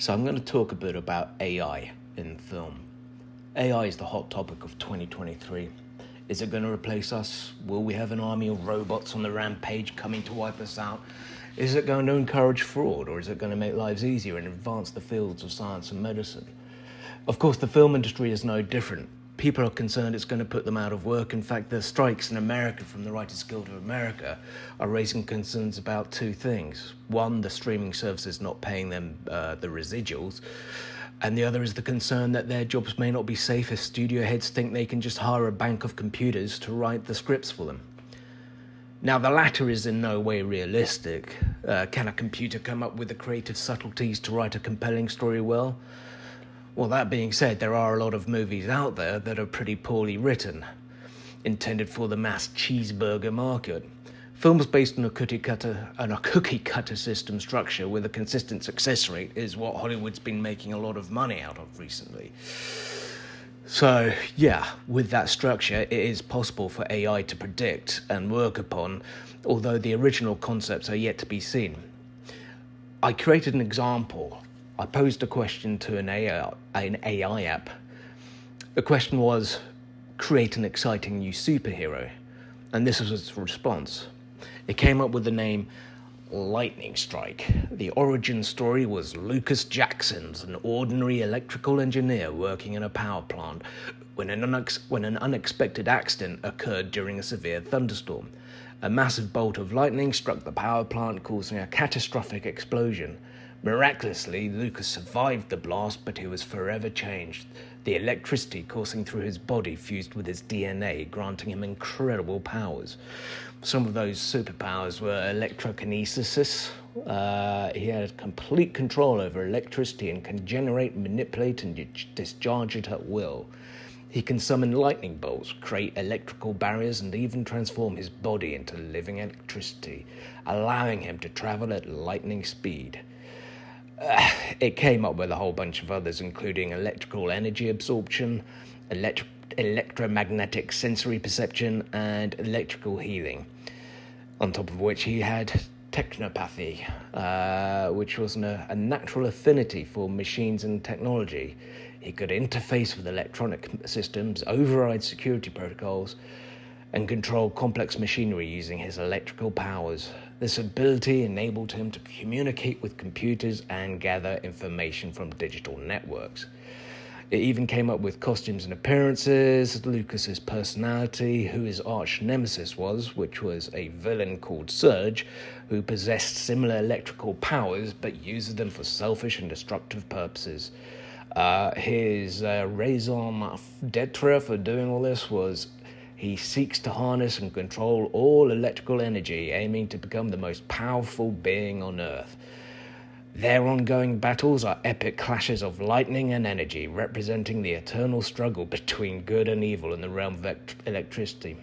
So I'm going to talk a bit about AI in film. AI is the hot topic of 2023. Is it going to replace us? Will we have an army of robots on the rampage coming to wipe us out? Is it going to encourage fraud, or is it going to make lives easier and advance the fields of science and medicine? Of course, the film industry is no different. People are concerned it's going to put them out of work. In fact, the strikes in America from the Writers Guild of America are raising concerns about two things. One, the streaming services not paying them the residuals. And the other is the concern that their jobs may not be safe if studio heads think they can just hire a bank of computers to write the scripts for them. Now, the latter is in no way realistic. Can a computer come up with the creative subtleties to write a compelling story well? Well, that being said, there are a lot of movies out there that are pretty poorly written, intended for the mass cheeseburger market. Films based on a cookie cutter system structure with a consistent success rate is what Hollywood's been making a lot of money out of recently. So, yeah, with that structure, it is possible for AI to predict and work upon, although the original concepts are yet to be seen. I created an example. I posed a question to an AI app. The question was, create an exciting new superhero. And this was its response. It came up with the name Lightning Strike. The origin story was Lucas Jackson's an ordinary electrical engineer working in a power plant when an unexpected accident occurred during a severe thunderstorm. A massive bolt of lightning struck the power plant, causing a catastrophic explosion. Miraculously, Lucas survived the blast, but he was forever changed. The electricity coursing through his body fused with his DNA, granting him incredible powers. Some of those superpowers were electrokinesis. He had complete control over electricity and can generate, manipulate, and discharge it at will. He can summon lightning bolts, create electrical barriers, and even transform his body into living electricity, allowing him to travel at lightning speed. It came up with a whole bunch of others, including electrical energy absorption, electromagnetic sensory perception, and electrical healing. On top of which he had technopathy, which was a natural affinity for machines and technology. He could interface with electronic systems, override security protocols, and control complex machinery using his electrical powers. This ability enabled him to communicate with computers and gather information from digital networks. It even came up with costumes and appearances, Lucas's personality, who his arch nemesis was, which was a villain called Surge, who possessed similar electrical powers but used them for selfish and destructive purposes. His raison d'etre for doing all this was he seeks to harness and control all electrical energy, aiming to become the most powerful being on Earth. Their ongoing battles are epic clashes of lightning and energy, representing the eternal struggle between good and evil in the realm of electricity.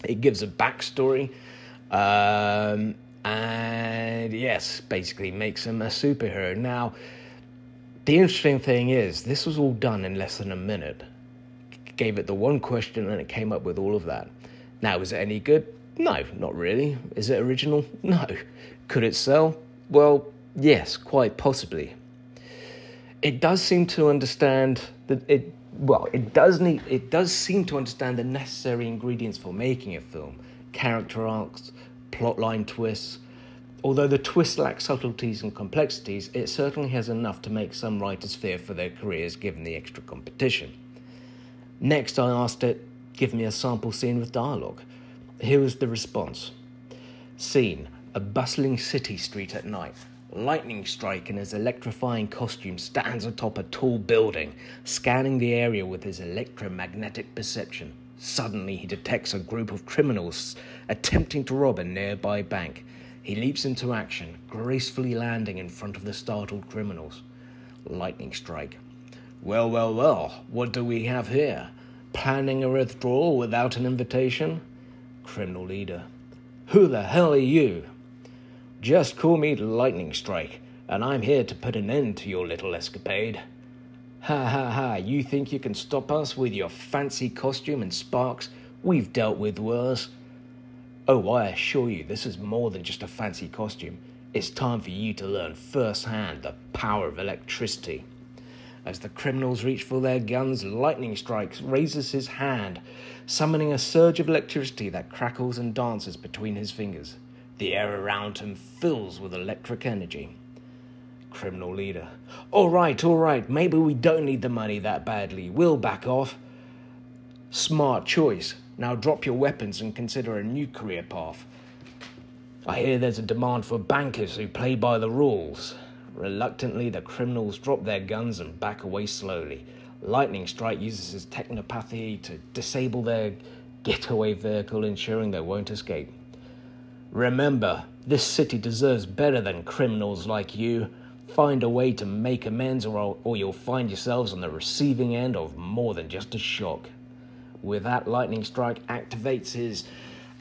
It gives a backstory, and yes, basically makes him a superhero. Now, the interesting thing is, this was all done in less than a minute. Gave it the one question and it came up with all of that. Now, is it any good? No, not really. Is it original? No. Could it sell? Well, yes, quite possibly. It does seem to understand that it does seem to understand the necessary ingredients for making a film. Character arcs, plotline twists. Although the twist lacks subtleties and complexities, it certainly has enough to make some writers fear for their careers given the extra competition. Next, I asked it, give me a sample scene with dialogue. Here was the response. Scene, a bustling city street at night. Lightning Strike in his electrifying costume stands atop a tall building, scanning the area with his electromagnetic perception. Suddenly, he detects a group of criminals attempting to rob a nearby bank. He leaps into action, gracefully landing in front of the startled criminals. Lightning Strike. Well, what do we have here? Planning a withdrawal without an invitation? Criminal leader. Who the hell are you? Just call me Lightning Strike, and I'm here to put an end to your little escapade. Ha, you think you can stop us with your fancy costume and sparks? We've dealt with worse. Oh, I assure you, this is more than just a fancy costume. It's time for you to learn firsthand the power of electricity. As the criminals reach for their guns, Lightning Strike raises his hand, summoning a surge of electricity that crackles and dances between his fingers. The air around him fills with electric energy. Criminal leader: All right, maybe we don't need the money that badly. We'll back off. Smart choice. Now drop your weapons and consider a new career path. I hear there's a demand for bankers who play by the rules. Reluctantly, the criminals drop their guns and back away slowly. Lightning Strike uses his technopathy to disable their getaway vehicle, ensuring they won't escape. Remember, this city deserves better than criminals like you. Find a way to make amends, or you'll find yourselves on the receiving end of more than just a shock. With that, Lightning Strike activates his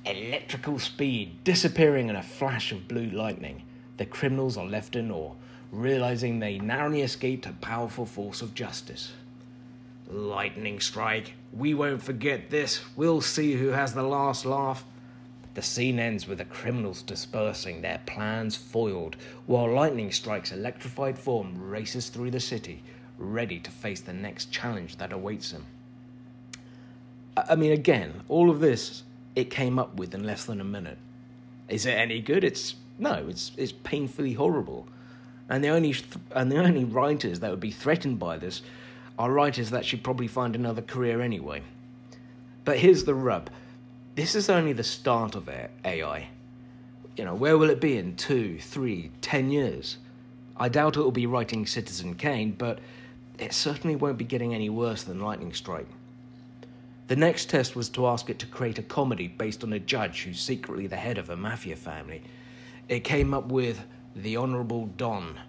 electrical speed, disappearing in a flash of blue lightning. The criminals are left in awe, realizing they narrowly escaped a powerful force of justice. Lightning Strike, we won't forget this. We'll see who has the last laugh. The scene ends with the criminals dispersing, their plans foiled, while Lightning Strike's electrified form races through the city, ready to face the next challenge that awaits him. I mean, again, all of this, it came up with in less than a minute. Is it any good? It's painfully horrible. And the only writers that would be threatened by this are writers that should probably find another career anyway. But here's the rub. This is only the start of AI. Where will it be in 2, 3, 10 years? I doubt it will be writing Citizen Kane, but it certainly won't be getting any worse than Lightning Strike. The next test was to ask it to create a comedy based on a judge who's secretly the head of a mafia family. It came up with The Honourable Don.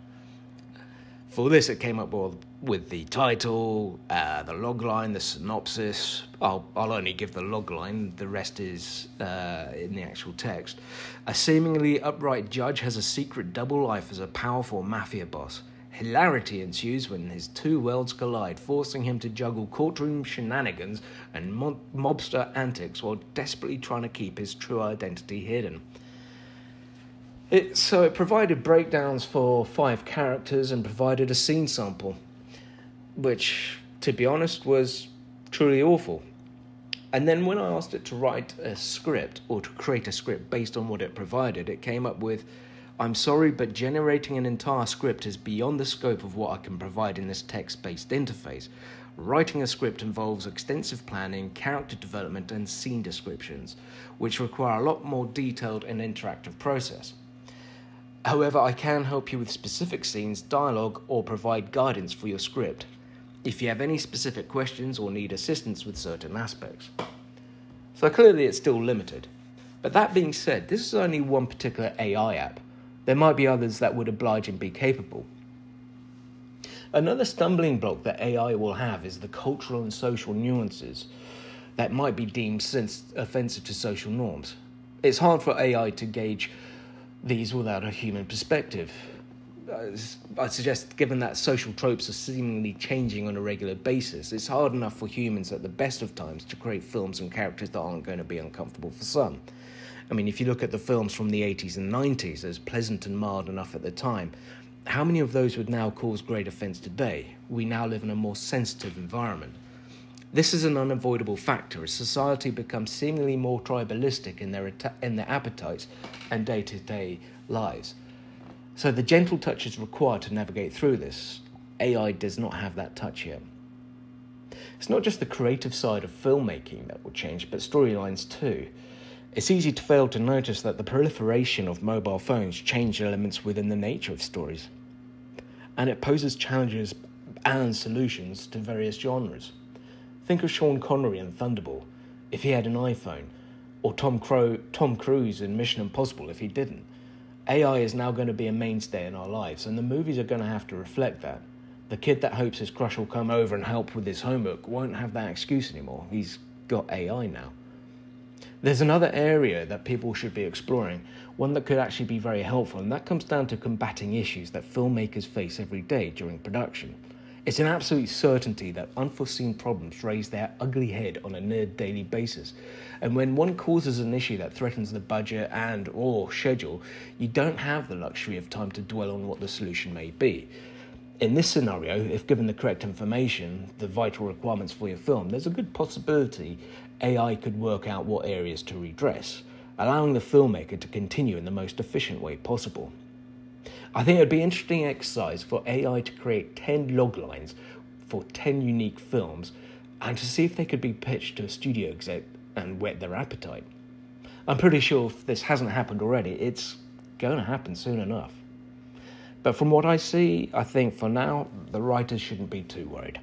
For this, it came up with the title, the logline, the synopsis. I'll only give the logline, the rest is in the actual text. A seemingly upright judge has a secret double life as a powerful mafia boss. Hilarity ensues when his two worlds collide, forcing him to juggle courtroom shenanigans and mobster antics while desperately trying to keep his true identity hidden. It provided breakdowns for 5 characters and provided a scene sample, which, to be honest, was truly awful. And then when I asked it to write a script, or to create a script based on what it provided, it came up with, I'm sorry, but generating an entire script is beyond the scope of what I can provide in this text-based interface. Writing a script involves extensive planning, character development, and scene descriptions, which require a lot more detailed and interactive process. However, I can help you with specific scenes, dialogue, or provide guidance for your script, if you have any specific questions or need assistance with certain aspects. So clearly it's still limited. But that being said, this is only one particular AI app. There might be others that would oblige and be capable. Another stumbling block that AI will have is the cultural and social nuances that might be deemed offensive to social norms. It's hard for AI to gauge these without a human perspective. I suggest, given that social tropes are seemingly changing on a regular basis, it's hard enough for humans at the best of times to create films and characters that aren't going to be uncomfortable for some. I mean, if you look at the films from the 80s and 90s as pleasant and mild enough at the time, how many of those would now cause great offence today? We now live in a more sensitive environment. This is an unavoidable factor as society becomes seemingly more tribalistic in their appetites and day-to-day lives. So the gentle touch is required to navigate through this. AI does not have that touch yet. It's not just the creative side of filmmaking that will change, but storylines too. It's easy to fail to notice that the proliferation of mobile phones changed elements within the nature of stories. And it poses challenges and solutions to various genres. Think of Sean Connery in Thunderball, if he had an iPhone, or Tom Cruise in Mission Impossible if he didn't. AI is now going to be a mainstay in our lives, and the movies are going to have to reflect that. The kid that hopes his crush will come over and help with his homework won't have that excuse anymore. He's got AI now. There's another area that people should be exploring, one that could actually be very helpful, and that comes down to combating issues that filmmakers face every day during production. It's an absolute certainty that unforeseen problems raise their ugly head on a near daily basis. And when one causes an issue that threatens the budget and or schedule, you don't have the luxury of time to dwell on what the solution may be. In this scenario, if given the correct information, the vital requirements for your film, there's a good possibility AI could work out what areas to redress, allowing the filmmaker to continue in the most efficient way possible. I think it would be an interesting exercise for AI to create 10 log lines for 10 unique films and to see if they could be pitched to a studio exec and whet their appetite. I'm pretty sure if this hasn't happened already, it's going to happen soon enough. But from what I see, I think for now, the writers shouldn't be too worried.